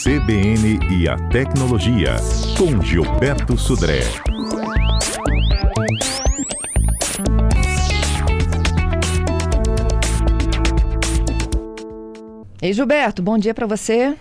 CBN e a Tecnologia, com Gilberto Sudré. Ei, Gilberto, bom dia para você.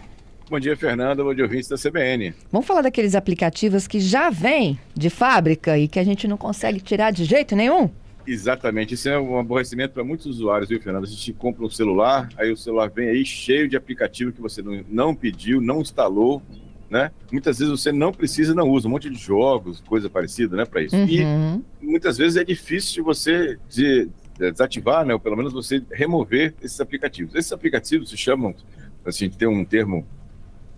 Bom dia, Fernanda. Bom dia, ouvintes da CBN. Vamos falar daqueles aplicativos que já vêm de fábrica e que a gente não consegue tirar de jeito nenhum? Exatamente. Isso é um aborrecimento para muitos usuários, viu, Fernanda? A gente compra um celular, aí o celular vem aí cheio de aplicativo que você não pediu, não instalou, né? Muitas vezes você não precisa, não usa. Um monte de jogos, coisa parecida, né, para isso. Uhum. E muitas vezes é difícil de você desativar, né, ou pelo menos você remover esses aplicativos. Esses aplicativos se chamam, assim, tem um termo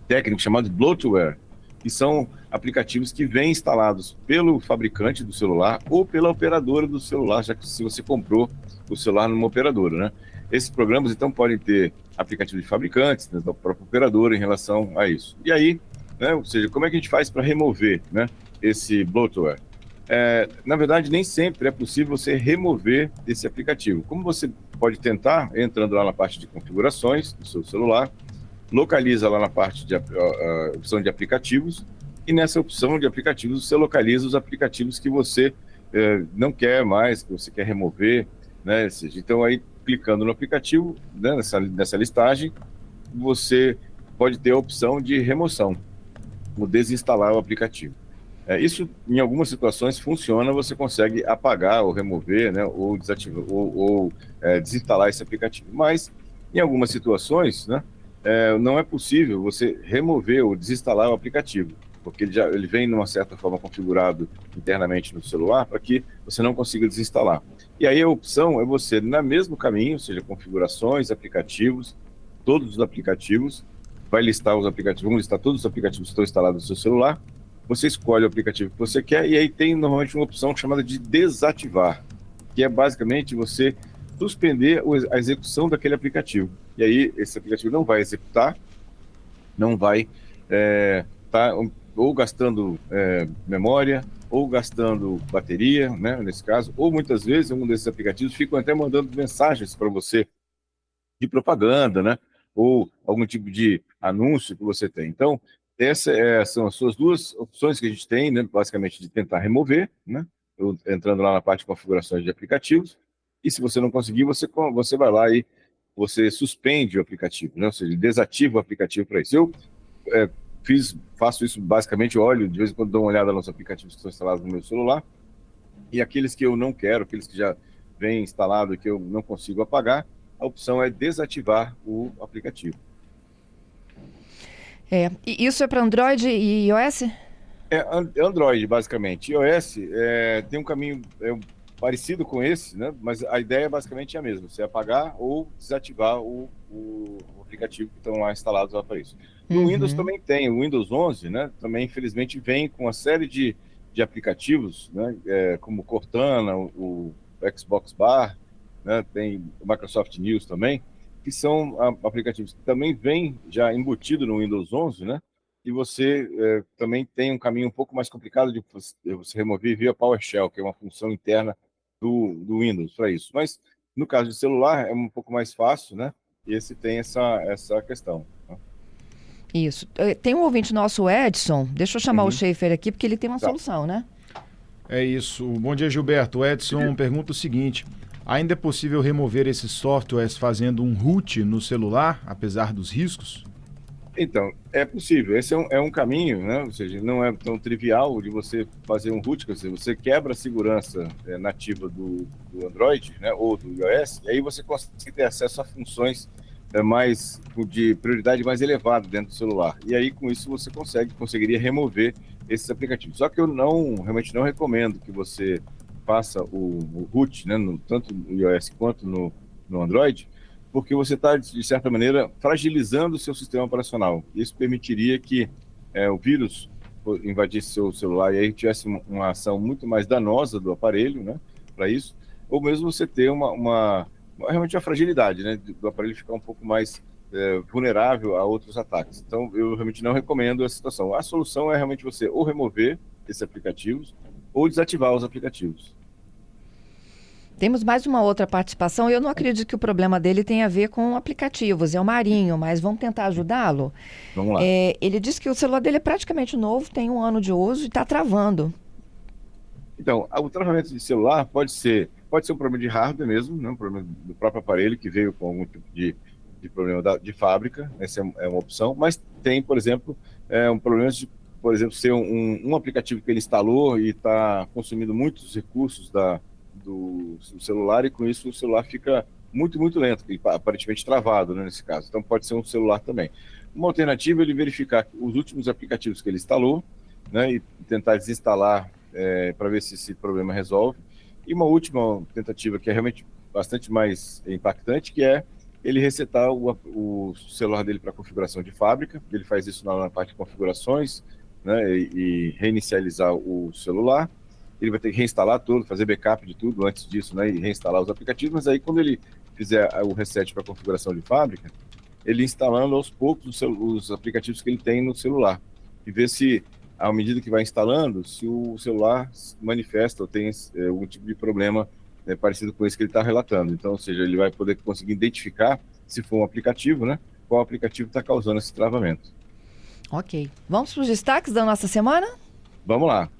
técnico chamado bloatware, que são aplicativos que vêm instalados pelo fabricante do celular ou pela operadora do celular, já que se você comprou o celular numa operadora, né? Esses programas, então, podem ter aplicativos de fabricantes, né, da própria operadora em relação a isso. E aí, né, ou seja, como é que a gente faz para remover, né, esse bloatware? Na verdade, nem sempre é possível você remover esse aplicativo. Como você pode tentar, entrando lá na parte de configurações do seu celular, localiza lá na parte de opção de aplicativos, e nessa opção de aplicativos você localiza os aplicativos que você não quer mais, que você quer remover, né? Então aí, clicando no aplicativo, né, nessa listagem, você pode ter a opção de remoção, ou desinstalar o aplicativo. Isso, em algumas situações, funciona, você consegue apagar ou remover, né, ou desativar, ou desinstalar esse aplicativo. Mas, em algumas situações, né, não é possível você remover ou desinstalar o aplicativo, porque ele vem, de uma certa forma, configurado internamente no celular para que você não consiga desinstalar. E aí a opção é você, no mesmo caminho, ou seja, configurações, aplicativos, todos os aplicativos, vai listar os aplicativos, vamos listar todos os aplicativos que estão instalados no seu celular, você escolhe o aplicativo que você quer e aí tem normalmente uma opção chamada de desativar, que é basicamente você suspender a execução daquele aplicativo. E aí esse aplicativo não vai executar, não vai estar ou gastando memória, ou gastando bateria, né, nesse caso, ou muitas vezes um desses aplicativos ficam até mandando mensagens para você de propaganda, né, ou algum tipo de anúncio que você tem. Então, essas são as suas duas opções que a gente tem, né, basicamente de tentar remover, né, entrando lá na parte de configurações de aplicativos, e se você não conseguir, você vai lá e você suspende o aplicativo, né, ou seja, desativa o aplicativo para isso. Eu faço isso basicamente, olho, de vez em quando dou uma olhada nos aplicativos que estão instalados no meu celular, e aqueles que eu não quero, aqueles que já vêm instalado e que eu não consigo apagar, a opção é desativar o aplicativo. E isso é para Android e iOS? Android, basicamente. iOS tem um caminho parecido com esse, né? Mas a ideia basicamente é a mesma, você apagar ou desativar o aplicativo que estão lá instalados lá para isso. No Windows também tem, o Windows 11, né? Também, infelizmente, vem com uma série de aplicativos, né? Como Cortana, o Xbox Bar, né? Tem o Microsoft News também, que são aplicativos que também vêm já embutido no Windows 11, né? E você também tem um caminho um pouco mais complicado de você remover via PowerShell, que é uma função interna do Windows para isso. Mas, no caso de celular, é um pouco mais fácil, né? E esse tem essa questão, né? Isso. Tem um ouvinte nosso, Edson, deixa eu chamar o Schaefer aqui, porque ele tem uma solução, né? É isso. Bom dia, Gilberto. O Edson pergunta o seguinte: ainda é possível remover esses softwares fazendo um root no celular, apesar dos riscos? Então, é possível. Esse é um caminho, né? Ou seja, não é tão trivial de você fazer um root, quer dizer, você quebra a segurança nativa do Android, né, ou do iOS, e aí você consegue ter acesso a funções de prioridade mais elevada dentro do celular. E aí, com isso, você conseguiria remover esses aplicativos. Só que eu realmente não recomendo que você faça o root, né, tanto no iOS quanto no Android, porque você está, de certa maneira, fragilizando o seu sistema operacional. Isso permitiria que o vírus invadisse seu celular e aí tivesse uma ação muito mais danosa do aparelho, né, para isso, ou mesmo você ter realmente uma fragilidade, né, do aparelho ficar um pouco mais vulnerável a outros ataques. Então, eu realmente não recomendo essa situação. A solução é realmente você ou remover esses aplicativos ou desativar os aplicativos. Temos mais uma outra participação. Eu não acredito que o problema dele tenha a ver com aplicativos. É o Marinho, mas vamos tentar ajudá-lo. Vamos lá. Ele disse que o celular dele é praticamente novo, tem 1 ano de uso e está travando. Então, o travamento de celular pode ser um problema de hardware mesmo, né? Um problema do próprio aparelho que veio com algum tipo de problema de fábrica. Essa é uma opção. Mas tem, por exemplo, um problema de, por exemplo, ser um aplicativo que ele instalou e está consumindo muitos recursos do celular, e com isso o celular fica muito, muito lento, e aparentemente travado, né, nesse caso. Então pode ser um celular também. Uma alternativa é ele verificar os últimos aplicativos que ele instalou, né, e tentar desinstalar para ver se esse problema resolve. E uma última tentativa, que é realmente bastante mais impactante, que é ele resetar o celular dele para configuração de fábrica. Ele faz isso na parte de configurações, né, e reinicializar o celular. Ele vai ter que reinstalar tudo, fazer backup de tudo antes disso, né, e reinstalar os aplicativos. Mas aí, quando ele fizer o reset para configuração de fábrica, ele instalando aos poucos os aplicativos que ele tem no celular, e ver se, à medida que vai instalando, se o celular manifesta ou tem algum tipo de problema parecido com esse que ele está relatando. Então, ou seja, ele vai poder conseguir identificar, se for um aplicativo, né, qual aplicativo está causando esse travamento. Ok. Vamos para os destaques da nossa semana? Vamos lá.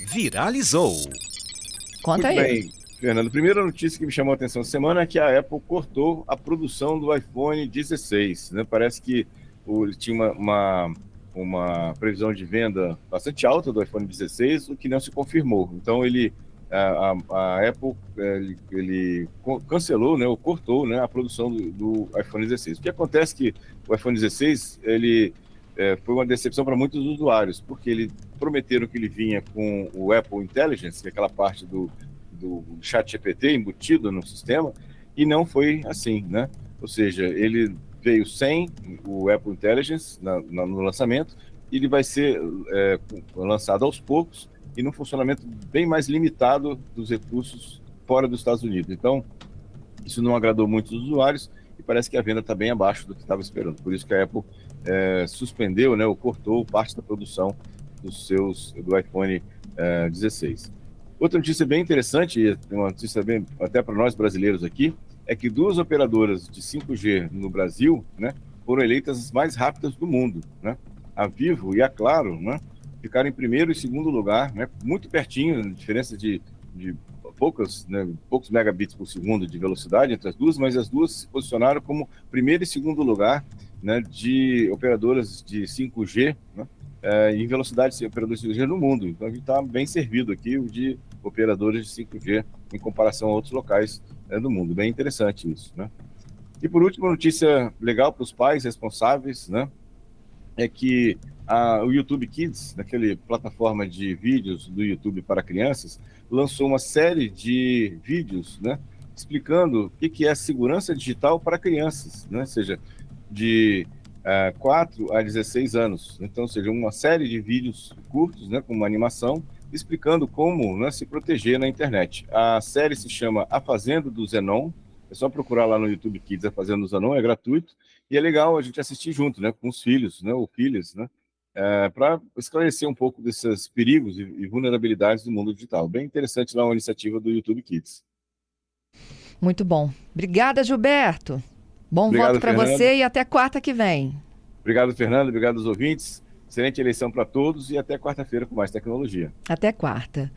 Viralizou. Conta Muito aí. bem, Fernando. A primeira notícia que me chamou a atenção essa semana é que a Apple cortou a produção do iPhone 16. Né? Parece que tinha uma previsão de venda bastante alta do iPhone 16, o que não se confirmou. Então, a Apple ele cancelou, né, ou cortou, né, a produção do iPhone 16. O que acontece é que o iPhone 16 foi uma decepção para muitos usuários, porque eles prometeram que ele vinha com o Apple Intelligence, que é aquela parte do chat GPT embutido no sistema, e não foi assim, né? Ou seja, ele veio sem o Apple Intelligence no lançamento, e ele vai ser lançado aos poucos e num funcionamento bem mais limitado dos recursos fora dos Estados Unidos. Então, isso não agradou muitos usuários, e parece que a venda está bem abaixo do que estava esperando. Por isso que a Apple suspendeu, né, ou cortou parte da produção do iPhone 16. Outra notícia bem interessante, uma notícia bem até para nós brasileiros aqui, é que 2 operadoras de 5G no Brasil, né, foram eleitas as mais rápidas do mundo, né? A Vivo e a Claro, né, ficaram em primeiro e segundo lugar, né, muito pertinho, diferença de poucos megabits por segundo de velocidade entre as duas, mas as duas se posicionaram como primeiro e segundo lugar, né, de operadoras de 5G, né, em velocidade de operadores de 5G no mundo. Então a gente está bem servido aqui de operadores de 5G em comparação a outros locais do mundo. Bem interessante isso, né? E por último, notícia legal para os pais responsáveis, né, é que o YouTube Kids, naquela plataforma de vídeos do YouTube para crianças, lançou uma série de vídeos, né, explicando o que é segurança digital para crianças, né, ou seja, de 4 a 16 anos. Então, ou seja, uma série de vídeos curtos, né, com uma animação, explicando como, né, se proteger na internet. A série se chama A Fazenda do Zenon. É só procurar lá no YouTube Kids A Fazenda do Zenon, é gratuito, e é legal a gente assistir junto, né, com os filhos, né, ou filhas, né, para esclarecer um pouco desses perigos e vulnerabilidades do mundo digital. Bem interessante lá uma iniciativa do YouTube Kids. Muito bom. Obrigada, Gilberto. Bom Obrigado, voto para Fernando. você e até quarta que vem. Obrigado, Fernando. Obrigado aos ouvintes. Excelente eleição para todos e até quarta-feira com mais tecnologia. Até quarta.